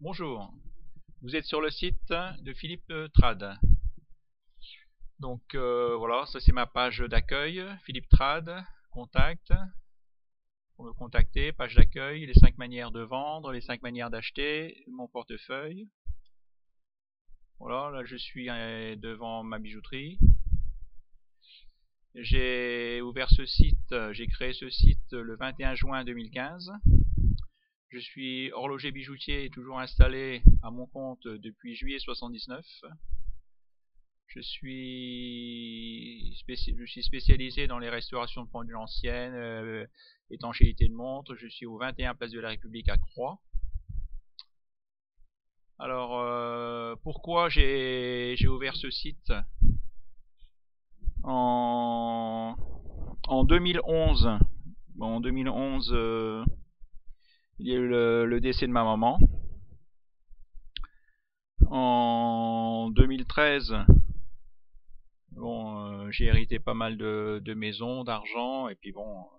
Bonjour, vous êtes sur le site de Philippe Trad. Donc voilà, ça c'est ma page d'accueil, Philippe Trad, contact, pour me contacter, page d'accueil, les 5 manières de vendre, les 5 manières d'acheter, mon portefeuille. Voilà, là je suis devant ma bijouterie. J'ai ouvert ce site, j'ai créé ce site le 21 juin 2015. Je suis horloger bijoutier toujours installé à mon compte depuis juillet 79. Je suis spécialisé dans les restaurations de pendules anciennes, étanchéité de montres. Je suis au 21 place de la République à Croix. Alors, pourquoi j'ai ouvert ce site en 2011? Bon, en 2011, il y a eu le décès de ma maman. En 2013, bon, j'ai hérité pas mal de maisons, d'argent, et puis bon,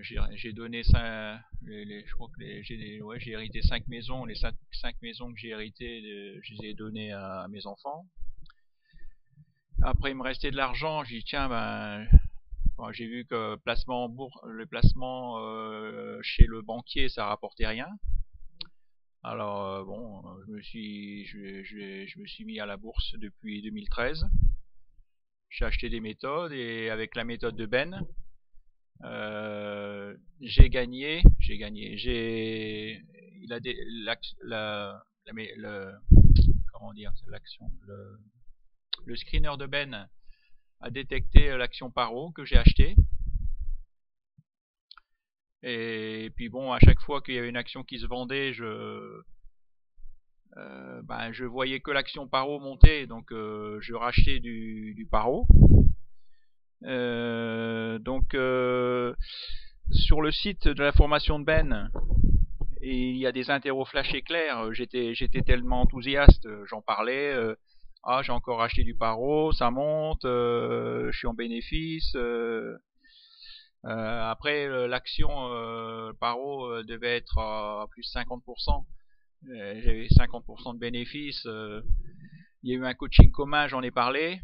j'ai donné je crois que j'ai hérité 5 maisons. Les 5 maisons que j'ai héritées, je les ai données à mes enfants. Après, il me restait de l'argent. J'ai dit tiens, bon, j'ai vu que le placement chez le banquier, ça rapportait rien. Alors bon, je me suis mis à la bourse depuis 2013. J'ai acheté des méthodes et avec la méthode de Ben, j'ai gagné, il a des, comment dire, l'action, le screener de Ben a détecté l'action paro que j'ai acheté. Et puis bon, à chaque fois qu'il y avait une action qui se vendait, je voyais que l'action paro monter, donc je rachetais du paro. Sur le site de la formation de Ben, et il y a des interros flash éclairs. J'étais tellement enthousiaste, j'en parlais. J'ai encore acheté du paro, ça monte, je suis en bénéfice. Après, l'action paro devait être à plus de 50%. J'avais 50% de bénéfices. Il y a eu un coaching commun, j'en ai parlé.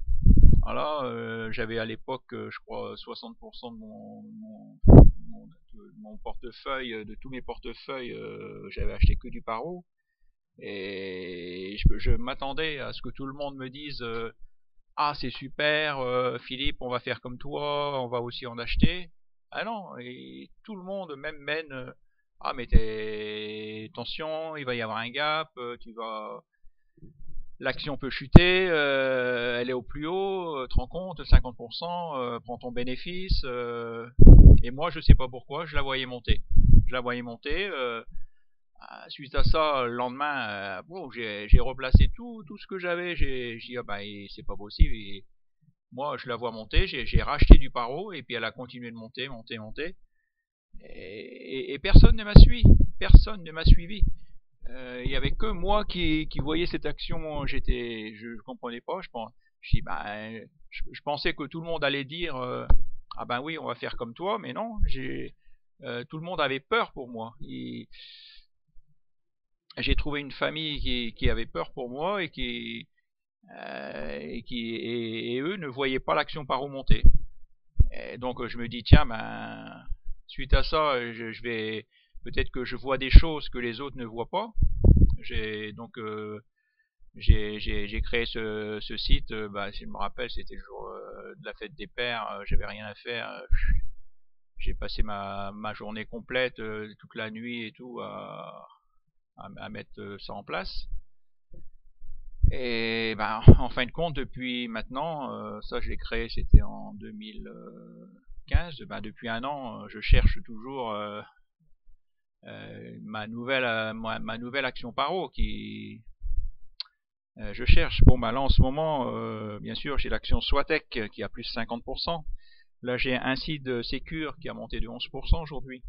Voilà, j'avais à l'époque, je crois, 60% de mon portefeuille, de tous mes portefeuilles, j'avais acheté que du paro. Et je m'attendais à ce que tout le monde me dise ah, c'est super, Philippe, on va faire comme toi, on va aussi en acheter. Ah non, et tout le monde, même Ben, ah, mais attention, il va y avoir un gap, l'action peut chuter, elle est au plus haut, te rends compte, 50%, prends ton bénéfice. Et moi, je sais pas pourquoi, je la voyais monter. Je la voyais monter. Suite à ça, le lendemain, bon, j'ai replacé tout ce que j'avais. J'ai dit, c'est pas possible. Et moi, je la vois monter, j'ai racheté du paro, et puis elle a continué de monter, monter, monter. Et personne ne m'a suivi. Personne ne m'a suivi. Il y avait que moi qui voyais cette action. Je comprenais pas. Je pensais que tout le monde allait dire ah ben oui, on va faire comme toi, mais non. Tout le monde avait peur pour moi. J'ai trouvé une famille qui avait peur pour moi et eux ne voyaient pas l'action par où monter. Et donc je me dis tiens, suite à ça, je vais peut-être que je vois des choses que les autres ne voient pas. J'ai donc j'ai créé ce site. Si je me rappelle, c'était le jour de la fête des pères. J'avais rien à faire. J'ai passé ma journée complète, toute la nuit et tout, à mettre ça en place. Et en fin de compte, depuis maintenant, ça je l'ai créé, c'était en 2015. Depuis un an, je cherche toujours ma nouvelle action paro qui je cherche. Bon, là en ce moment, bien sûr, j'ai l'action Swatec qui a plus de 50%. Là, j'ai un site Secure qui a monté de 11% aujourd'hui.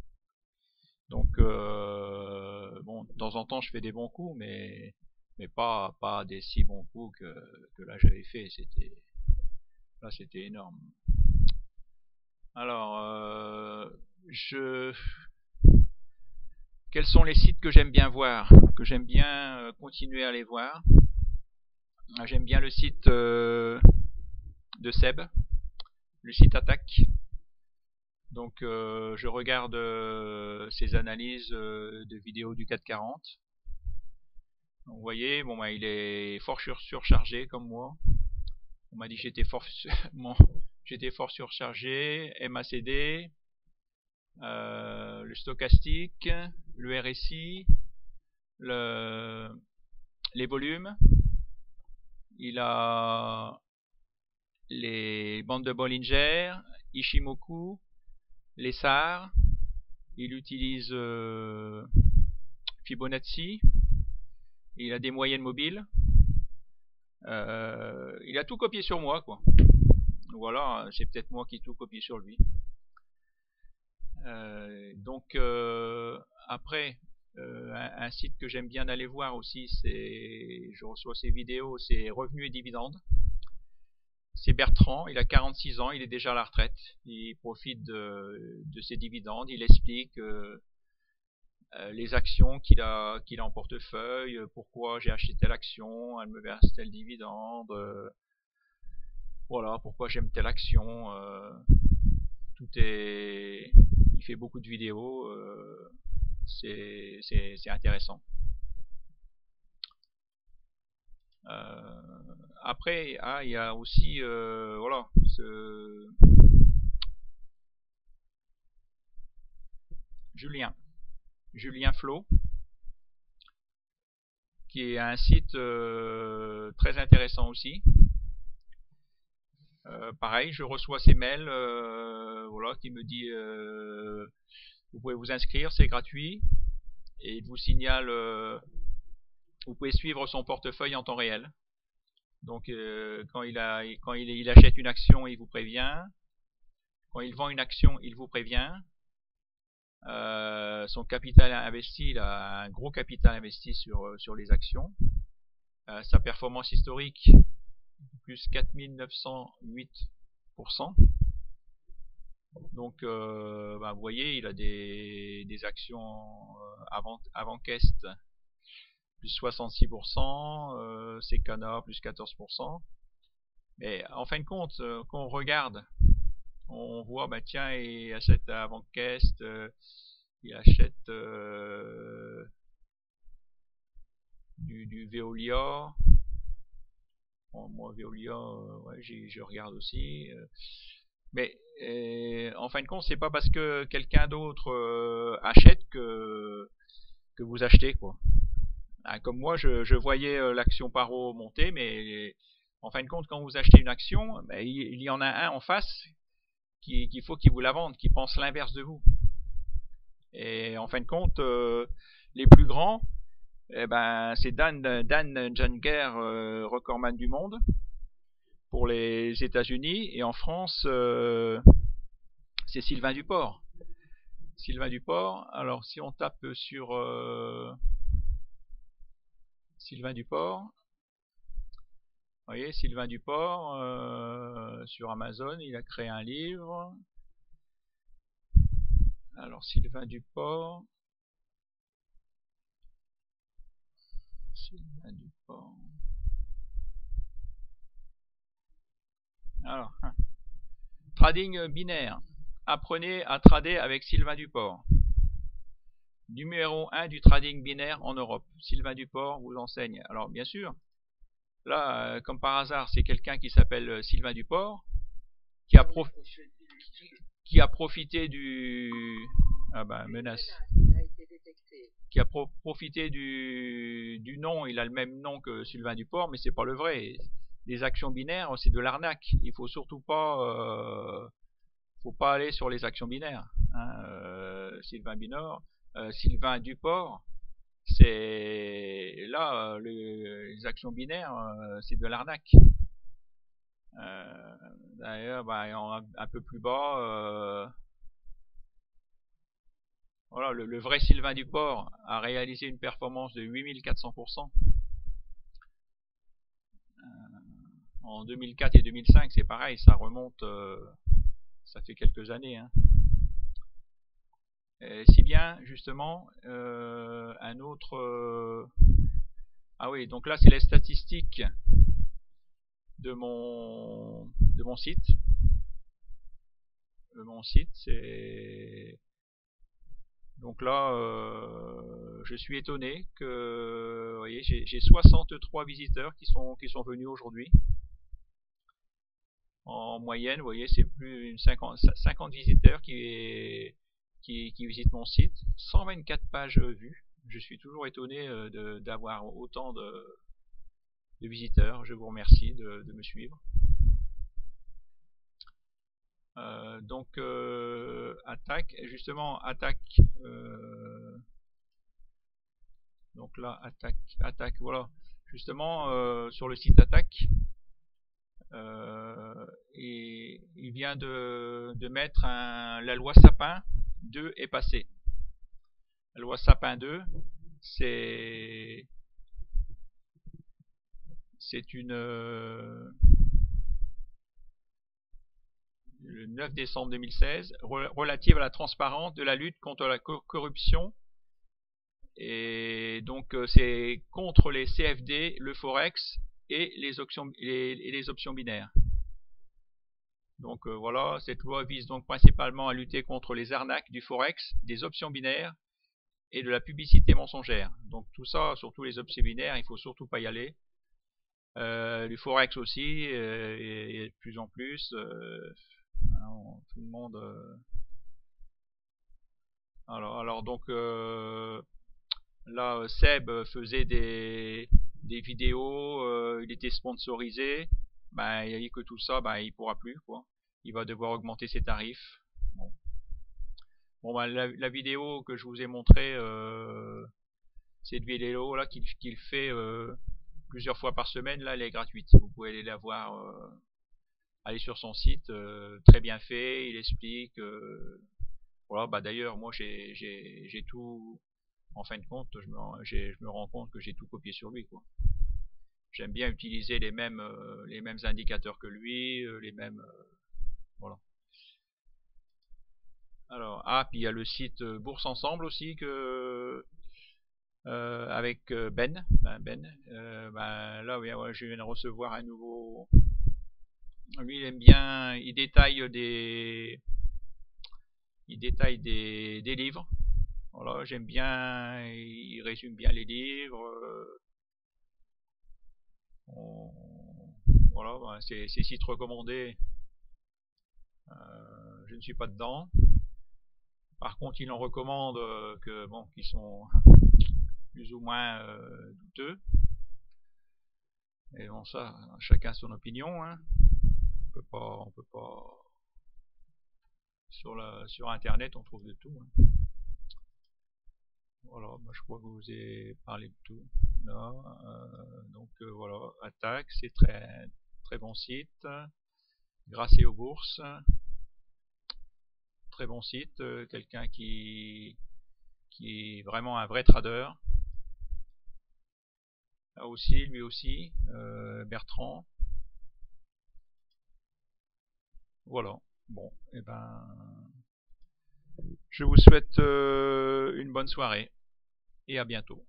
Donc, bon, de temps en temps, je fais des bons coups, mais pas des si bons coups que là j'avais fait. C'était énorme. Alors, Quels sont les sites que j'aime bien voir, que j'aime bien continuer à aller voir? J'aime bien le site de Seb, le site Attaque. Donc je regarde ses analyses de vidéos du 440. Donc, vous voyez, bon bah il est fort surchargé comme moi. On m'a dit que j'étais fort, j'étais fort surchargé. MACD, le stochastique, le RSI, les volumes. Il a les bandes de Bollinger, Ishimoku, les SAR. Il utilise Fibonacci. Il a des moyennes mobiles. Il a tout copié sur moi, quoi. Voilà, c'est peut-être moi qui ai tout copié sur lui. Donc après, un site que j'aime bien aller voir aussi, je reçois ses vidéos, c'est Revenus et Dividendes. C'est Bertrand, il a 46 ans, il est déjà à la retraite. Il profite de ses dividendes, il explique les actions qu'il a en portefeuille, pourquoi j'ai acheté telle action, elle me verse tel dividende, voilà, pourquoi j'aime telle action. Il fait beaucoup de vidéos, c'est intéressant. Après, il y a aussi, voilà, Julien Flo, qui est un site très intéressant aussi. Pareil, je reçois ses mails, voilà, qui me dit vous pouvez vous inscrire, c'est gratuit, et il vous signale, vous pouvez suivre son portefeuille en temps réel. Donc quand il achète une action, il vous prévient. Quand il vend une action, il vous prévient. Son capital investi, il a un gros capital investi sur les actions. Sa performance historique, plus 4908%. Donc vous voyez, il a des actions avant caisse plus 66%, Secana plus 14%. Mais en fin de compte, quand on regarde, on voit, bah tiens, il achète avant caisse, il achète du Veolia. Bon, moi, Veolia, ouais, je regarde aussi. Mais en fin de compte, c'est pas parce que quelqu'un d'autre achète que vous achetez, quoi. Comme moi, je voyais l'action Paro monter, mais en fin de compte, quand vous achetez une action, ben, il y en a un en face qu'il faut qu'il vous la vende, qui pense l'inverse de vous. Et en fin de compte, les plus grands, eh ben, c'est Dan Janger, recordman du monde pour les États-Unis, et en France, c'est Sylvain Duport. Sylvain Duport. Alors, si on tape sur Sylvain Duport, vous voyez, Sylvain Duport, sur Amazon, il a créé un livre. Alors, Sylvain Duport. Sylvain Duport. Alors, trading binaire. Apprenez à trader avec Sylvain Duport. Numéro 1 du trading binaire en Europe. Sylvain Duport vous enseigne. Alors, bien sûr, là, comme par hasard, c'est quelqu'un qui s'appelle Sylvain Duport, qui a profité du... Ah ben, menace. Qui a profité du nom, il a le même nom que Sylvain Duport, mais c'est pas le vrai. Les actions binaires, c'est de l'arnaque. Il faut surtout pas... faut pas aller sur les actions binaires. Hein. Sylvain Duport, c'est là les actions binaires, c'est de l'arnaque. D'ailleurs, bah, un peu plus bas, voilà, le vrai Sylvain Duport a réalisé une performance de 8400% en 2004 et 2005. C'est pareil, ça remonte, ça fait quelques années. Hein. Si bien justement un autre ah oui, donc là c'est les statistiques de mon site. C'est donc là je suis étonné que vous voyez, j'ai 63 visiteurs qui sont venus aujourd'hui. En moyenne, vous voyez, c'est plus une 50 visiteurs qui visitent mon site, 124 pages vues. Je suis toujours étonné d'avoir autant de visiteurs. Je vous remercie de me suivre. Donc attaque, justement attaque. Donc là attaque, voilà. Justement sur le site attaque, et il vient de mettre la loi Sapin 2 est passée. La loi Sapin 2, c'est une le 9 décembre 2016 relative à la transparence de la lutte contre la corruption, et donc c'est contre les CFD, le Forex et les options binaires. Donc voilà, cette loi vise donc principalement à lutter contre les arnaques du Forex, des options binaires et de la publicité mensongère. Donc tout ça, surtout les options binaires, il faut surtout pas y aller. Du Forex aussi, et de plus en plus, tout le monde. Alors donc là, Seb faisait des vidéos, il était sponsorisé. Ben, il a dit que tout ça, ben, il pourra plus, quoi. Il va devoir augmenter ses tarifs. Bon ben, la vidéo que je vous ai montrée, cette vidéo là qu'il fait plusieurs fois par semaine, là, elle est gratuite. Vous pouvez aller la voir, aller sur son site, très bien fait. Il explique. Voilà, bah d'ailleurs, moi j'ai tout. En fin de compte, je me rends compte que j'ai tout copié sur lui, quoi. J'aime bien utiliser les mêmes indicateurs que lui, les mêmes. Voilà. Alors, puis il y a le site Bourse Ensemble aussi avec Ben. Là, oui, ouais, je viens de recevoir un nouveau. Lui, il aime bien, il détaille des livres. Voilà, j'aime bien, il résume bien les livres. Voilà, ben, ces sites recommandés, je ne suis pas dedans. Par contre, il en recommande qui sont plus ou moins douteux. Et bon, ça, chacun son opinion, hein. On peut pas. Sur Internet, on trouve de tout, hein. Voilà, je crois que je vous ai parlé de tout. Là, donc voilà, Attaque, c'est très bon site. Grâce aux bourses, très bon site. Quelqu'un qui est vraiment un vrai trader. Là aussi, lui aussi, Bertrand. Voilà. Bon, et ben, je vous souhaite une bonne soirée et à bientôt.